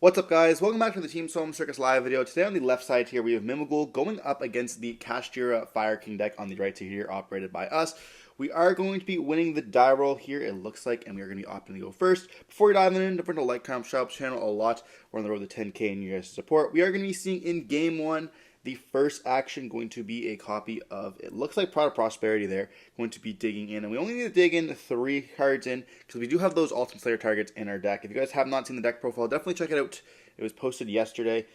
What's up, guys? Welcome back to the Team Solemn Circus live video. Today on the left side here, we have Mimighoul going up against the Kashtira Fire King deck on the right side here, operated by us. We are going to be winning the die roll here, it looks like, and we are going to be opting to go first. Before we dive in, don't forget to like, comment, subscribe to the channel a lot. We're on the road to 10K and you guys' support. We are going to be seeing in Game 1, the first action going to be a copy of, it looks like Pride of Prosperity there, going to be digging in. And we only need to dig in 3 cards in, because we do have those Ultimate Slayer targets in our deck. If you guys have not seen the deck profile, definitely check it out. It was posted yesterday.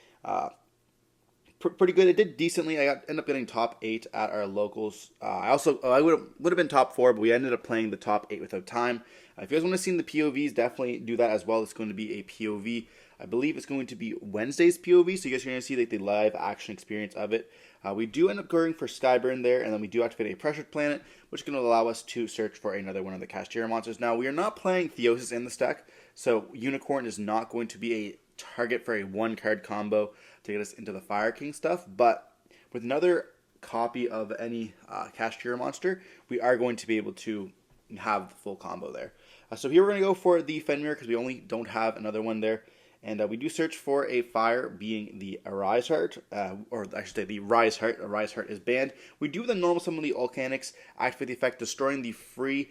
Pretty good. It did decently. I ended up getting top 8 at our locals. I would have been top 4, but we ended up playing the top 8 without time. If you guys want to see the POVs, definitely do that as well. It's going to be a POV. I believe it's going to be Wednesday's POV, so you guys are going to see like the live action experience of it. We do end up going for Skyburn there, and then we do activate a Pressured Planet, which is going to allow us to search for another one of the Kashtira monsters. Now, we are not playing Theosis in this deck, so Unicorn is not going to be a target for a 1-card combo to get us into the Fire King stuff, but with another copy of any Kashtira monster, we are going to be able to have the full combo there. So here we're going to go for the Fenrir because we only don't have another one there. And we do search for a fire, being the Arise Heart, or I should say the Rise Heart. Arise Heart is banned. We do the normal summon the Volcanics, activate the effect, destroying the free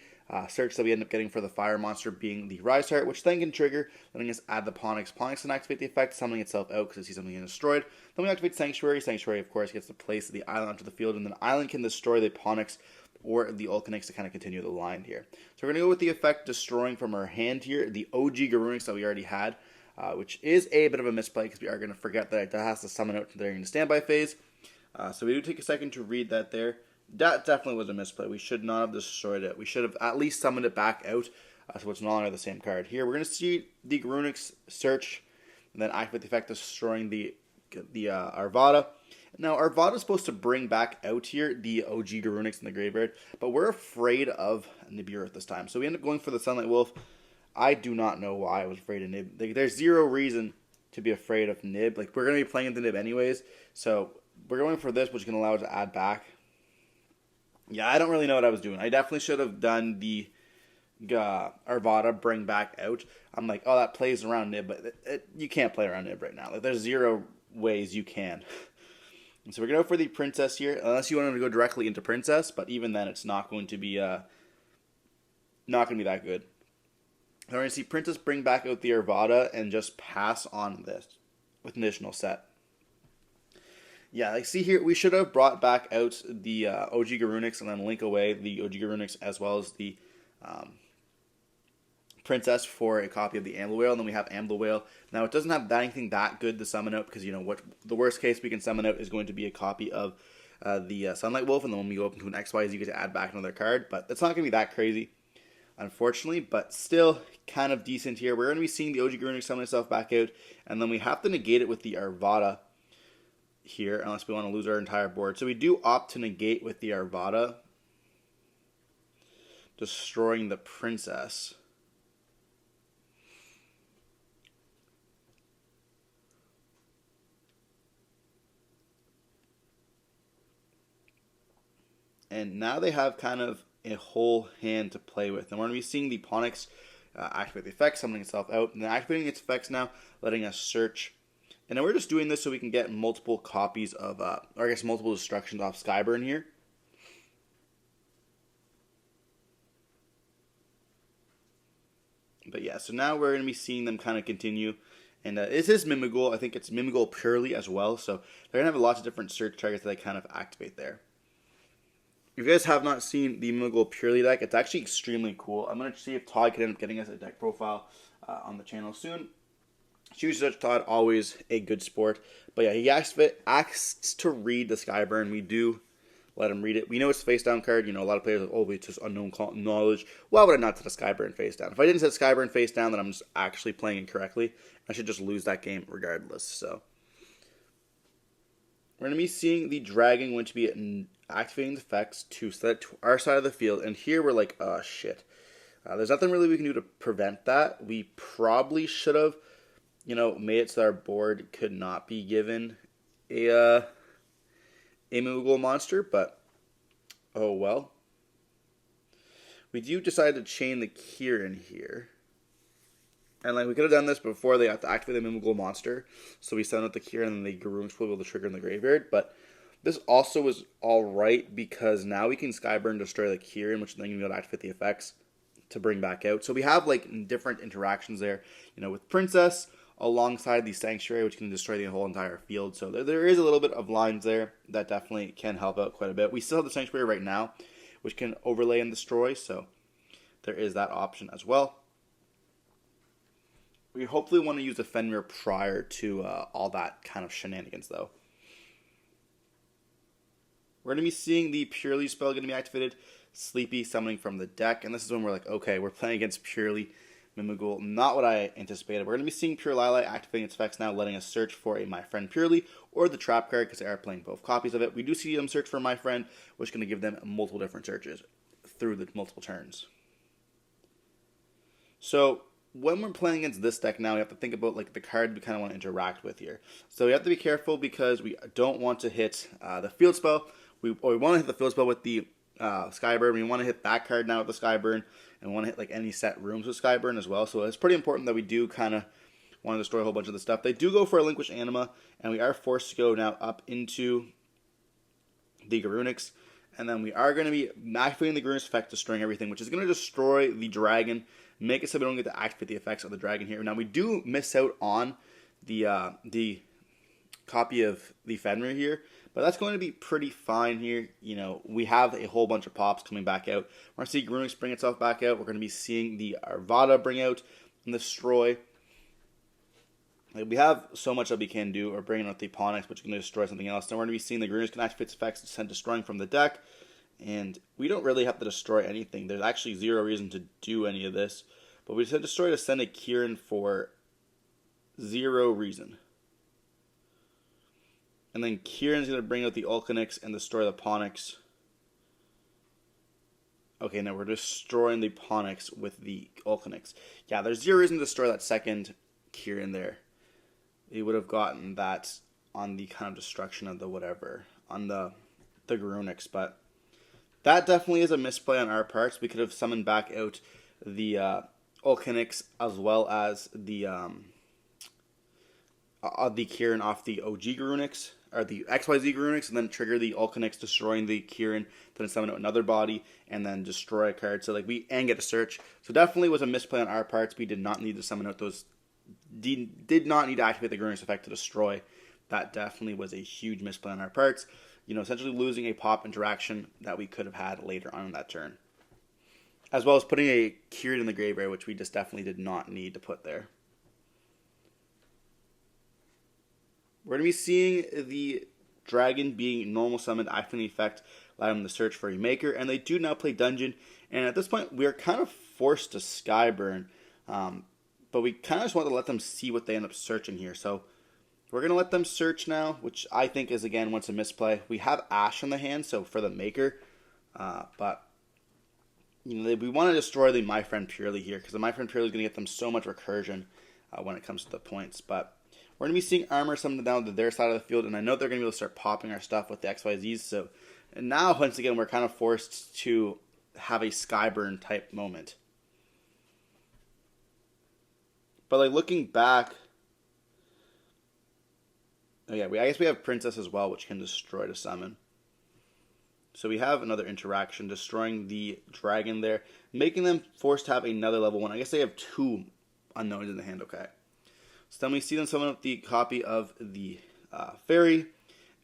search that we end up getting for the fire monster, being the Rise Heart, which then can trigger, letting us add the Ponyx. Ponyx can activate the effect, summoning itself out because it sees something getting destroyed. Then we activate Sanctuary. Sanctuary, of course, gets to place the island onto the field, and then the island can destroy the Ponyx or the Volcanics to kind of continue the line here. So we're going to go with the effect, destroying from our hand here, the OG Garunix that we already had. Which is a bit of a misplay because we are going to forget that it has to summon out during the standby phase. So we do take a second to read that there. That definitely was a misplay. We should not have destroyed it. We should have at least summoned it back out, so it's no longer the same card. Here we're going to see the Garunix search, and then activate the effect, destroying the Arvada. Now Arvada is supposed to bring back out here the OG Garunix in the graveyard, but we're afraid of Nibiru at this time. So we end up going for the Sunlight Wolf. I do not know why I was afraid of Nib. Like, there's zero reason to be afraid of Nib. Like, we're going to be playing the Nib anyways, so we're going for this, which is going to allow us to add back. Yeah, I don't really know what I was doing. I definitely should have done the Arvada bring back out. I'm like, oh, that plays around Nib, but you can't play around Nib right now. Like, there's zero ways you can. And so we're going to go for the Princess here, unless you want to go directly into Princess, but even then, it's not going to be that good. We're going to see Princess bring back out the Arvada and just pass on this with an additional set. Yeah, like see here, we should have brought back out the OG Garunix and then link away the OG Garunix as well as the Princess for a copy of the Ambler Whale. And then we have Ambler Whale. Now, it doesn't have anything that good to summon out because, you know, what the worst case we can summon out is going to be a copy of the Sunlight Wolf. And then when we go up into an XYZ, you get to add back another card. But it's not going to be that crazy, unfortunately, but still kind of decent here. We're going to be seeing the OG Garunix summon itself back out, and then we have to negate it with the Arvada here, unless we want to lose our entire board. So we do opt to negate with the Arvada, destroying the Princess. And now they have kind of a whole hand to play with. And we're going to be seeing the Ponyx activate the effect, summoning itself out, and then activating its effects now, letting us search. And then we're just doing this so we can get multiple copies of, or I guess multiple destructions off Skyburn here. But yeah, so now we're going to be seeing them kind of continue. And it is Mimighoul. I think it's Mimighoul Purrely as well. So they're going to have lots of different search targets that they kind of activate there. If you guys have not seen the Mimighoul Purrely deck, it's actually extremely cool. I'm going to see if Todd can end up getting us a deck profile on the channel soon. Huge Dutch Todd, always a good sport. But yeah, he asks to read the Skyburn. We do let him read it. We know it's a face down card. You know, a lot of players are like, oh, it's just unknown knowledge. Why would I not set a Skyburn face down? If I didn't set Skyburn face down, then I'm just actually playing incorrectly. I should just lose that game regardless. So we're going to be seeing the Dragon going to be activating the effects to set it to our side of the field. And here we're like, oh, shit. There's nothing really we can do to prevent that. We probably should have, you know, made it so our board could not be given a Mimighoul monster, but oh well. We do decide to chain the Kieran here. And like we could have done this before they have to activate the Mimighoul monster. So we send out the Kieran and the Garunix will be able to trigger in the graveyard. But this also is alright because now we can Skyburn destroy the Kieran, which then you'll be able to activate the effects to bring back out. So we have like different interactions there, with Princess alongside the Sanctuary, which can destroy the whole entire field. So there is a little bit of lines there that definitely can help out quite a bit. We still have the Sanctuary right now, which can overlay and destroy, so there is that option as well. We hopefully want to use the Fenrir prior to all that kind of shenanigans, though. We're going to be seeing the Purrely spell going to be activated, Sleepy summoning from the deck, and this is when we're like, okay, we're playing against Purrely Mimighoul, not what I anticipated. We're going to be seeing Pure Lili activating its effects now, letting us search for a My Friend Purrely or the Trap card because they are playing both copies of it. We do see them search for My Friend, which is going to give them multiple different searches through the multiple turns. So when we're playing against this deck now, we have to think about like the card we kind of want to interact with here. So we have to be careful because we don't want to hit the field spell. We want to hit the field spell with the Skyburn. We want to hit that card now with the Skyburn, and we want to hit like any set rooms with Skyburn as well. So it's pretty important that we do kind of want to destroy a whole bunch of the stuff. They do go for a Relinquish Anima, and we are forced to go now up into the Garunix, and then we are going to be activating the Garunix effect, destroying everything, which is going to destroy the dragon, make it so we don't get to activate the effects of the dragon here. Now we do miss out on the copy of the Fenrir here, but that's going to be pretty fine here. We have a whole bunch of pops coming back out. We're going to see Garunix bring itself back out. We're going to be seeing the Arvada bring out and destroy. We have so much that we can do. We're bringing out the Ponix, which is going to destroy something else. Then we're going to be seeing the Garunix can activate its effects to send destroying from the deck. And we don't really have to destroy anything. There's actually zero reason to do any of this. But we just destroy to send a Kieran for zero reason. And then Kieran's going to bring out the Ulcanix and destroy the Ponix. Okay, now we're destroying the Ponix with the Ulcanix. Yeah, there's zero reason to destroy that second Kieran there. We would have gotten that on the kind of destruction of the whatever, on the Garunix. But that definitely is a misplay on our parts. We could have summoned back out the Ulcanix as well as the Kieran off the OG Garunix, or the XYZ Garunix, and then trigger the Ulcanix, destroying the Kieran, then summon out another body, and then destroy a card. So and get a search. So definitely was a misplay on our parts. We did not need to summon out those, did not need to activate the Garunix effect to destroy. That definitely was a huge misplay on our parts. Essentially losing a pop interaction that we could have had later on in that turn. As well as putting a Kieran in the graveyard, which we just definitely did not need to put there. We're going to be seeing the dragon being normal summoned, activating the effect, allowing them to search for a maker, and they do now play dungeon. And at this point, we are kind of forced to Skyburn, but we kind of just want to let them see what they end up searching here. So we're going to let them search now, which I think is, again, once a misplay. We have Ash in the hand, so for the maker, but we want to destroy the My Friend Purrely here, because the My Friend Purrely is going to get them so much recursion when it comes to the points. But we're going to be seeing armor summoned down to their side of the field, and I know they're going to be able to start popping our stuff with the XYZs. So and now, once again, we're kind of forced to have a Skyburn type moment. But looking back, I guess we have Princess as well, which can destroy to summon. So we have another interaction, destroying the dragon there, making them forced to have another level 1. I guess they have 2 unknowns in the hand, okay. So then we see them summon up the copy of the fairy.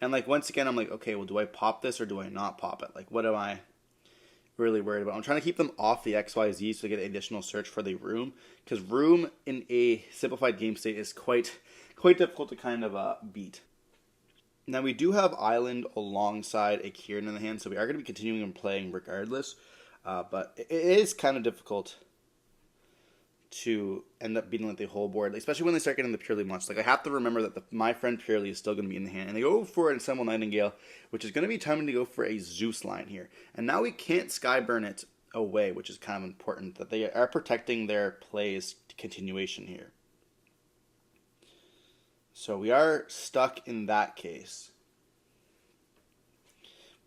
And once again, I'm like, okay, well, do I pop this or do I not pop it? What am I really worried about? I'm trying to keep them off the XYZ so they get additional search for the room. Because room in a simplified game state is quite difficult to kind of beat. Now we do have Island alongside a Kieran in the hand, so we are going to be continuing and playing regardless. But it is kind of difficult to end up beating the whole board, especially when they start getting the Purrely monsters. I have to remember that My Friend Purrely is still going to be in the hand, and they go for an Ensemble Nightingale, which is going to be time to go for a Zeus line here. And now we can't Skyburn it away, which is kind of important, that they are protecting their play's continuation here. So we are stuck in that case,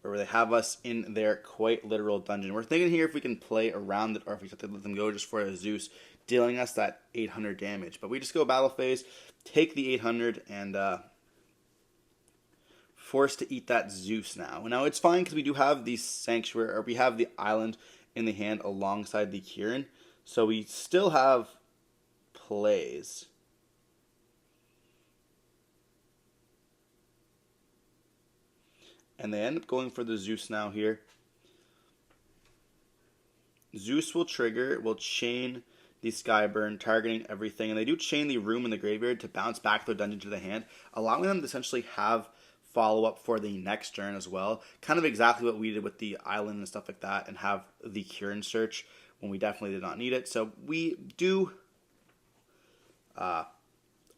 where they have us in their quite literal dungeon. We're thinking here if we can play around it, or if we have to let them go just for a Zeus. dealing us that 800 damage. But we just go battle phase, take the 800, and forced to eat that Zeus now. Now it's fine because we do have the Sanctuary, or we have the Island in the hand alongside the Kieran. So we still have plays. And they end up going for the Zeus now here. Zeus will trigger, will chain the Skyburn, targeting everything. And they do chain the Room in the Graveyard to bounce back their dungeon to the hand, allowing them to essentially have follow-up for the next turn as well. Kind of exactly what we did with the Island and stuff like that, and have the Kieran search when we definitely did not need it. So we do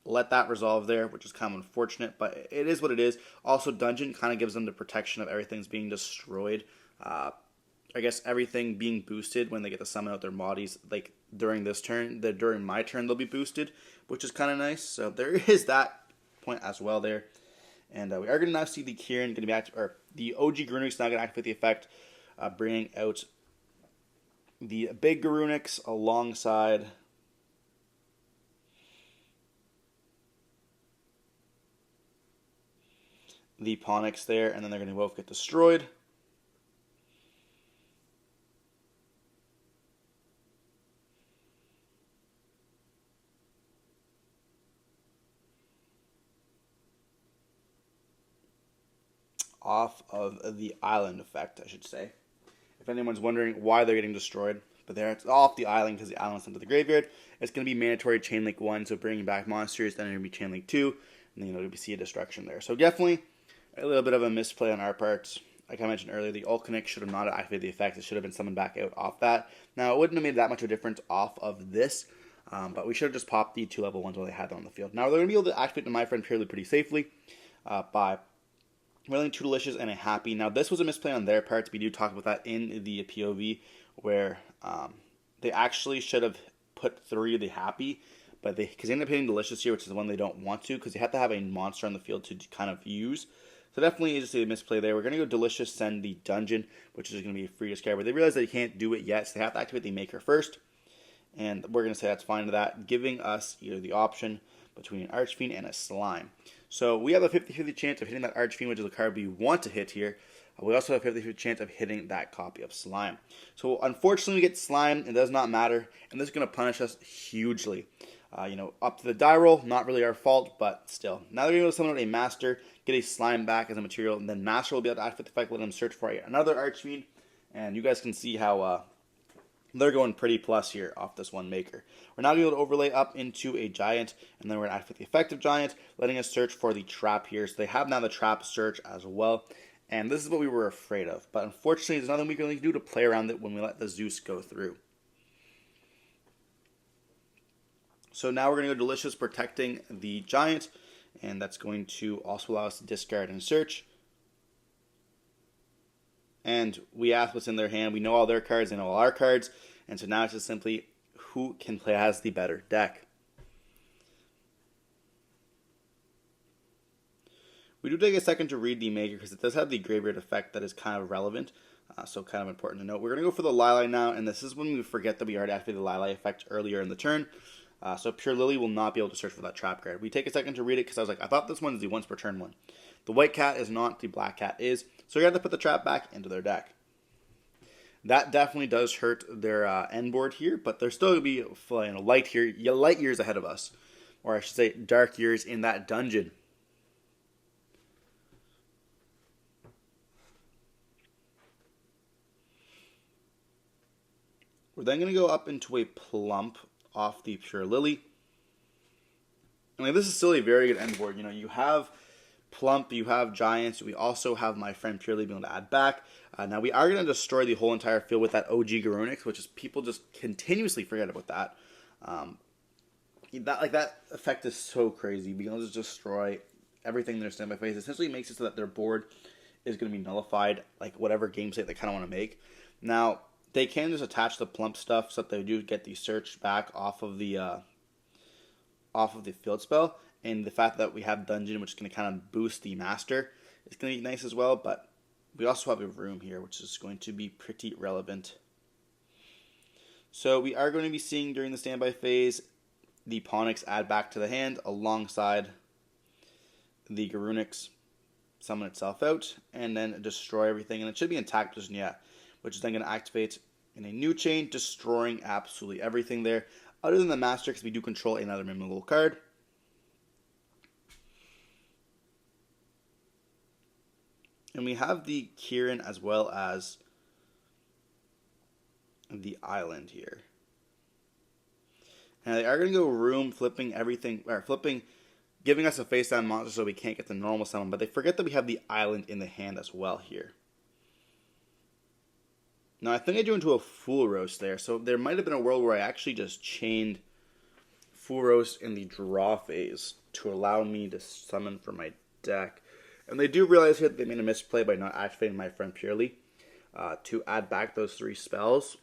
let that resolve there, which is kind of unfortunate, but it is what it is. Also, Dungeon kind of gives them the protection of everything's being destroyed. I guess everything being boosted when they get to summon out their bodies, like during this turn, during my turn they'll be boosted, which is kind of nice. So there is that point as well there. And we are going to now see the Kieran going to be active, or the OG Garunix now going to activate the effect, bringing out the big Garunix alongside the Ponix there, and then they're going to both get destroyed. Off of the Island effect, I should say. If anyone's wondering why they're getting destroyed, but they're off the Island because the Island's sent to the graveyard. It's going to be mandatory Chain Link 1, so bringing back monsters, then it's going to be Chain Link 2, and then we see a destruction there. So definitely a little bit of a misplay on our part. Like I mentioned earlier, the Ulcanic should have not activated the effect. It should have been summoned back out off that. Now, it wouldn't have made that much of a difference off of this, but we should have just popped the 2 level 1s while they had them on the field. Now, they're going to be able to activate the My Friend Purrely pretty safely by rolling 2 Delicious and a Happy. Now, this was a misplay on their part. We do talk about that in the POV, where they actually should have put 3 of the Happy, but because they ended up hitting Delicious here, which is the one they don't want to, because they have to have a monster on the field to kind of use. So definitely just a misplay there. We're going to go Delicious, send the Dungeon, which is going to be a free discard, but they realize they can't do it yet, so they have to activate the Maker first. And we're going to say that's fine to that, giving us either the option between an Archfiend and a Slime. So we have a 50-50 chance of hitting that Archfiend, which is a card we want to hit here. We also have a 50-50 chance of hitting that copy of Slime. So unfortunately, we get Slime. It does not matter, and this is going to punish us hugely. Up to the die roll, not really our fault, but still. Now they're going to summon out a Master, get a Slime back as a material, and then Master will be able to activate the effect, let them search for another Archfiend, and you guys can see how they're going pretty plus here off this one Maker. We're now going to be able to overlay up into a Giant, and then we're going to activate the effective Giant, letting us search for the Trap here. So they have now the Trap search as well, and this is what we were afraid of. But unfortunately, there's nothing we can really do to play around it when we let the Zeus go through. So now we're going to go Delicious, protecting the Giant, and that's going to also allow us to discard and search. And we ask what's in their hand. We know all their cards, they know all our cards, and so now it's just simply who can play has the better deck. We do take a second to read the Maker because it does have the Graveyard effect that is kind of relevant, so kind of important to note. We're going to go for the Lili now, and this is when we forget that we already activated the Lili effect earlier in the turn. So Purrely will not be able to search for that trap card. We take a second to read it because I was like, I thought this one is the once per turn one. The white cat is not, the black cat is. So you have to put the trap back into their deck. That definitely does hurt their end board here, but they're still going to be light years ahead of us. Or I should say dark years in that dungeon. We're then going to go up into a Plump off the Purrely. I mean, this is still a very good end board. You have Plump, you have Giants, we also have My Friend Purrely being able to add back. Now we are going to destroy the whole entire field with that OG Garunix, which is people just continuously forget about that. That effect is so crazy. Being able to just destroy everything in their standby phase essentially makes it so that their board is going to be nullified, like whatever game state they kind of want to make. Now, they can just attach the Plump stuff so that they do get the search back off of the field spell, and the fact that we have Dungeon, which is going to kind of boost the Master, is going to be nice as well. But we also have a Room here, which is going to be pretty relevant. So we are going to be seeing during the standby phase the Ponix add back to the hand alongside the Garunix summon itself out and then destroy everything. And it should be in attack position, yeah, which is then going to activate in a new chain, destroying absolutely everything there. Other than the Master, because we do control another Mimighoul card. And we have the Kieran as well as the Island here. And they are going to go room, flipping everything, or flipping, giving us a face down monster so we can't get the normal summon. But they forget that we have the Island in the hand as well here. Now I think I drew into a Full Roast there. So there might have been a world where I actually just chained Full Roast in the draw phase to allow me to summon from my deck. And they do realize here that they made a misplay by not activating my friend Purrely to add back those 3 spells.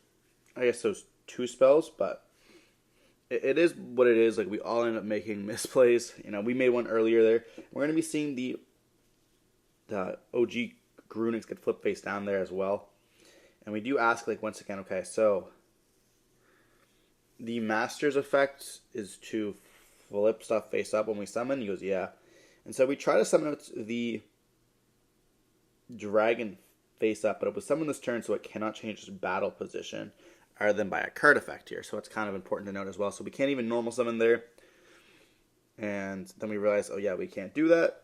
I guess those 2 spells, but it is what it is. Like, we all end up making misplays. You know, we made one earlier there. We're going to be seeing the OG Garunix get flip face down there as well. And we do ask, like, once again, okay, so the Master's effect is to flip stuff face up when we summon. He goes, yeah. And so we try to summon out the dragon face up, but it was summoned this turn, so it cannot change its battle position other than by a card effect here. So it's kind of important to note as well. So we can't even normal summon there. And then we realize, oh yeah, we can't do that.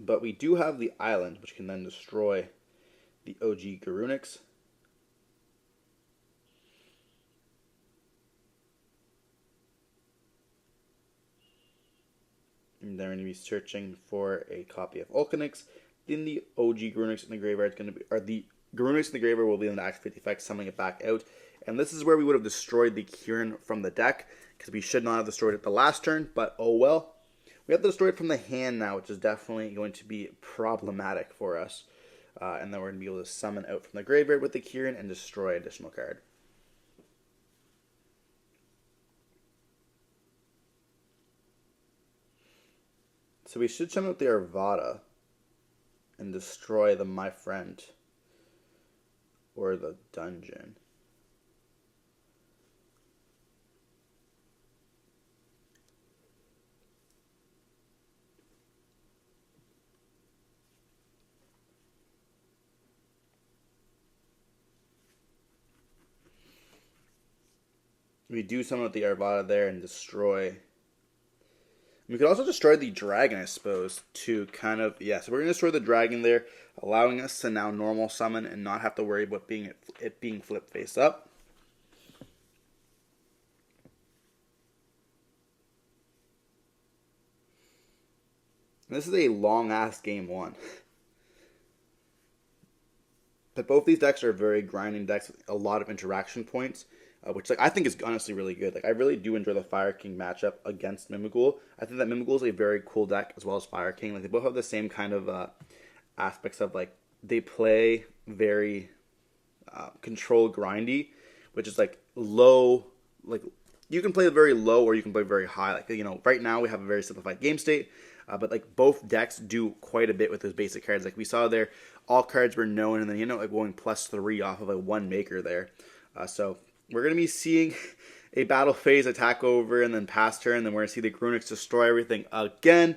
But we do have the Island, which can then destroy the OG Garunix. And then we're going to be searching for a copy of Ulcanix. Then the OG Garunix in the graveyard is going to be, or the Garunix in the graveyard will be able to activate the effect, summoning it back out. And this is where we would have destroyed the Kieran from the deck, because we should not have destroyed it the last turn, but oh well. We have to destroy it from the hand now, which is definitely going to be problematic for us. And then we're going to be able to summon out from the graveyard with the Kieran and destroy additional card. So we should summon out the Arvada and destroy the My Friend or the Dungeon. We do summon out the Arvada there and destroy. We could also destroy the dragon, I suppose, to kind of, yeah, so we're going to destroy the dragon there, allowing us to now normal summon and not have to worry about it being flipped face up. This is a long-ass game 1. But both these decks are very grinding decks with a lot of interaction points. Which I think is honestly really good. I really do enjoy the Fire King matchup against Mimighoul. I think that Mimighoul is a very cool deck as well as Fire King. They both have the same kind of aspects of they play very control grindy, which is low. You can play very low or you can play very high. Right now we have a very simplified game state, but both decks do quite a bit with those basic cards. We saw there, all cards were known, and then going +3 off of a 1 maker there. So we're going to be seeing a battle phase attack over and then pass turn. Then we're going to see the Garunix destroy everything again,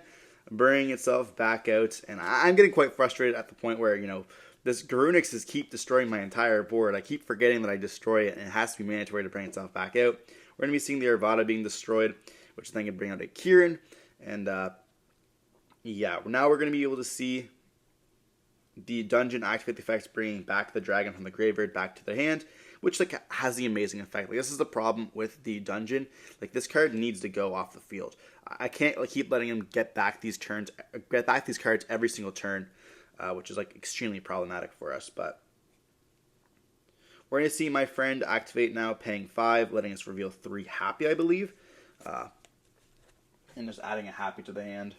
bringing itself back out. And I'm getting quite frustrated at the point where, this Garunix is keep destroying my entire board. I keep forgetting that I destroy it, and it has to be mandatory to bring itself back out. We're going to be seeing the Arvada being destroyed, which then can bring out a Kieran. And, yeah, now we're going to be able to see the dungeon activate the effects, bringing back the dragon from the graveyard back to the hand, which has the amazing effect. This is the problem with the dungeon. This card needs to go off the field. I can't keep letting him get back these cards every single turn, which is extremely problematic for us. But we're going to see My Friend activate now, paying 5, letting us reveal 3 Happy, I believe, and just adding a Happy to the hand.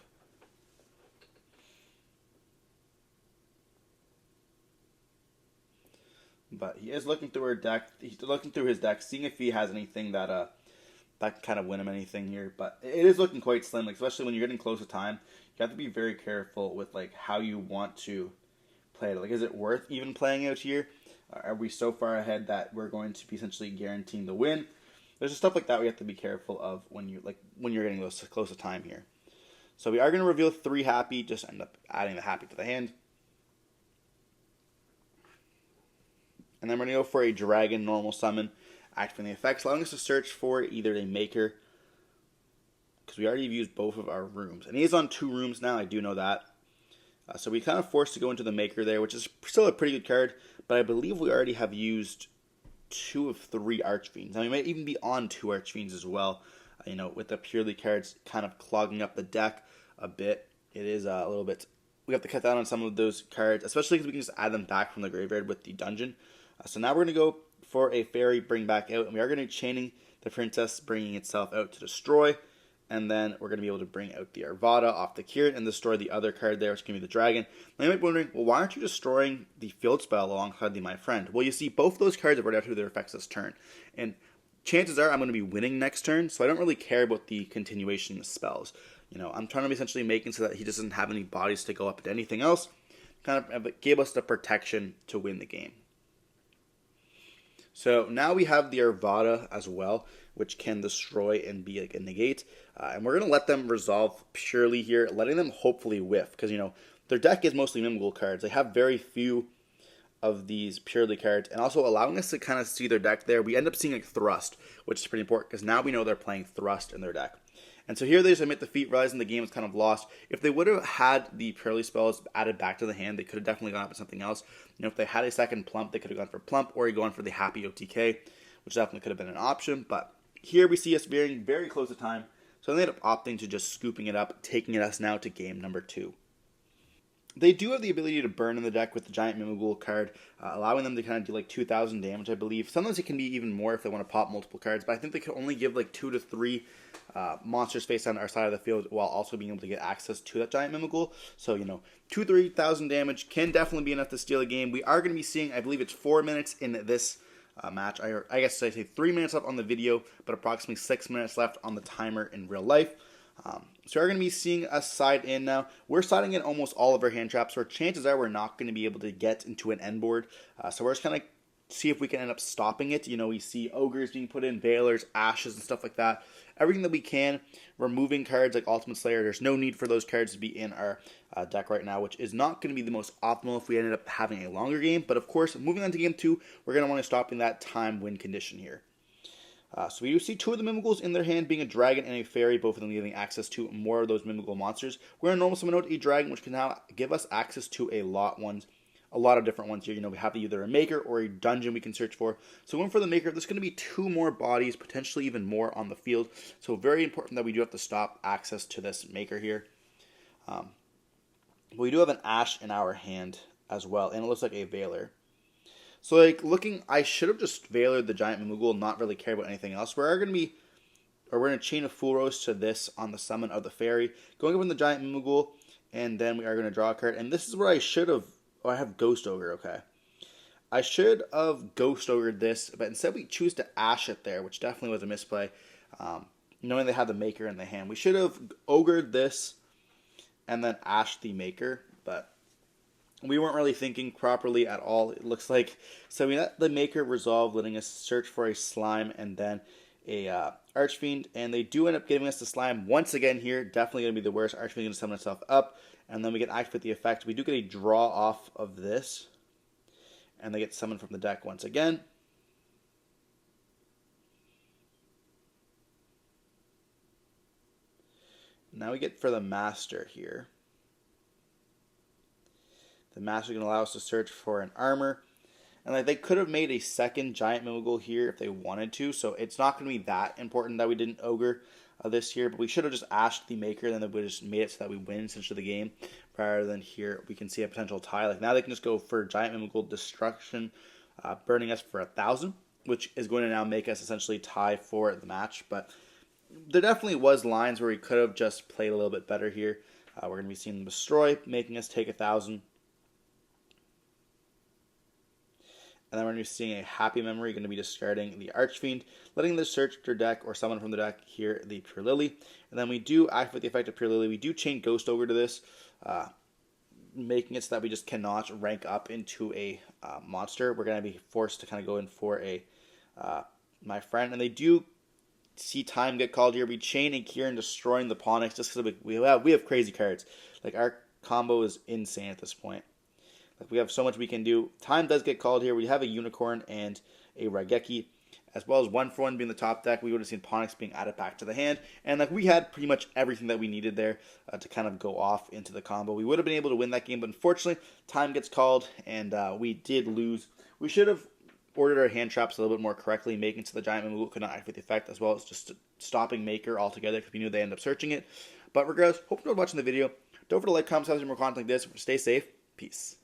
But he is looking through his deck, seeing if he has anything that can kind of win him anything here. But it is looking quite slim, especially when you're getting close to time. You have to be very careful with how you want to play it. Is it worth even playing out here? Are we so far ahead that we're going to be essentially guaranteeing the win? There's just stuff like that we have to be careful of when you're getting those close to time here. So we are going to reveal 3 happy, just end up adding the happy to the hand. And then we're going to go for a dragon normal summon, activating the effects, allowing us to search for either a maker, because we already used both of our rooms. And he is on 2 rooms now, I do know that. So we kind of forced to go into the maker there, which is still a pretty good card, but I believe we already have used 2 of 3 Archfiends. Now we might even be on 2 Archfiends as well, with the Purrely cards kind of clogging up the deck a bit. It is a little bit, we have to cut down on some of those cards, especially because we can just add them back from the graveyard with the dungeon. So now we're going to go for a fairy bring back out, and we are going to be chaining the princess, bringing itself out to destroy. And then we're going to be able to bring out the Arvada off the Kirin and destroy the other card there, which can be the dragon. Now you might be wondering, well, why aren't you destroying the field spell alongside the My Friend? Well, you see, both those cards have already activated their effects this turn. And chances are I'm going to be winning next turn, so I don't really care about the continuation of spells. I'm trying to be essentially making so that he doesn't have any bodies to go up into anything else. Kind of gave us the protection to win the game. So now we have the Arvada as well, which can destroy and be like a negate. And we're going to let them resolve purely here, letting them hopefully whiff. Because, their deck is mostly Mimighoul cards. They have very few of these Purrely cards. And also allowing us to kind of see their deck there. We end up seeing like Thrust, which is pretty important. Because now we know they're playing Thrust in their deck. And so here they just admit defeat, realizing the game is kind of lost. If they would have had the Purrely spells added back to the hand, they could have definitely gone up with something else. If they had a second Plump, they could have gone for Plump, or gone for the Happy OTK, which definitely could have been an option. But here we see us veering very close to time, so they ended up opting to just scooping it up, taking us now to game number 2. They do have the ability to burn in the deck with the Giant Mimighoul card, allowing them to kind of do like 2,000 damage, I believe. Sometimes it can be even more if they want to pop multiple cards, but I think they can only give like 2 to 3 monsters face on our side of the field while also being able to get access to that Giant Mimighoul. So, 2,000-3,000 damage can definitely be enough to steal a game. We are going to be seeing, I believe it's 4 minutes in this match. I guess I say 3 minutes left on the video, but approximately 6 minutes left on the timer in real life. So we're going to be seeing us side in now. We're siding in almost all of our hand traps, so chances are we're not going to be able to get into an end board. So we're just kind of see if we can end up stopping it. We see Ogres being put in, Veilers, Ashes, and stuff like that. Everything that we can. Removing cards like Ultimate Slayer. There's no need for those cards to be in our deck right now, which is not going to be the most optimal if we ended up having a longer game. But of course, moving on to game 2, we're going to want to stop in that time win condition here. So we do see 2 of the Mimighouls in their hand, being a dragon and a fairy, both of them giving access to more of those Mimighoul monsters. We're going to normal summon out a dragon, which can now give us access to a lot of different ones here. We have either a maker or a dungeon we can search for. So going for the maker, there's going to be 2 more bodies, potentially even more on the field. So very important that we do have to stop access to this maker here. We do have an Ash in our hand as well, and it looks like a Veiler. So I should have just Veilered the Giant Mimighoul, not really care about anything else. We're going to chain a Full Rose to this on the summon of the fairy, going up in the Giant Mimighoul, and then we are going to draw a card. And this is where I should have, I have Ghost Ogre, okay. I should have Ghost Ogred this, but instead we choose to Ash it there, which definitely was a misplay. Knowing they had the maker in the hand. We should have Ogred this, and then Ash the maker, but we weren't really thinking properly at all, it looks like. So we let the maker resolve, letting us search for a slime and then a Archfiend. And they do end up giving us the slime once again here. Definitely going to be the worst. Archfiend going to summon itself up. And then we get activate the effect. We do get a draw off of this. And they get summoned from the deck once again. Now we get for the Master here. The Master is going to allow us to search for an armor. And they could have made a second Giant Mimighoul here if they wanted to. So it's not going to be that important that we didn't Ogre this here. But we should have just Ashed the Maker. And then we just made it so that we win essentially the game. Rather than here we can see a potential tie. Now they can just go for Giant Mimighoul Destruction. Burning us for 1,000. Which is going to now make us essentially tie for the match. But there definitely was lines where we could have just played a little bit better here. We're going to be seeing them destroy. Making us take 1,000. And then we're going to be seeing a Happy Memory, going to be discarding the Archfiend, letting them search their deck or summon from the deck here the Purrely. And then we do activate the effect of Purrely. We do chain Ghost Ogre to this. making it so that we just cannot rank up into a monster. We're going to be forced to kind of go in for a my friend, and they do see time get called here. We chain and Kieran destroying the Ponix just because we have crazy cards. Like, our combo is insane at this point. Like, we have so much we can do. Time does get called here. We have a Unicorn and a Raigeki, as well as 1-for-1 being the top deck. We would have seen Ponix being added back to the hand, and like, we had pretty much everything that we needed there to kind of go off into the combo. We would have been able to win that game, but unfortunately, time gets called, and we did lose. We should have ordered our hand traps a little bit more correctly, making so the giant Mimighoul could not activate the effect, as well as just stopping Maker altogether because we knew they end up searching it. But regardless, hope you enjoyed watching the video. Don't forget to like, comment, subscribe for more content like this. Stay safe. Peace.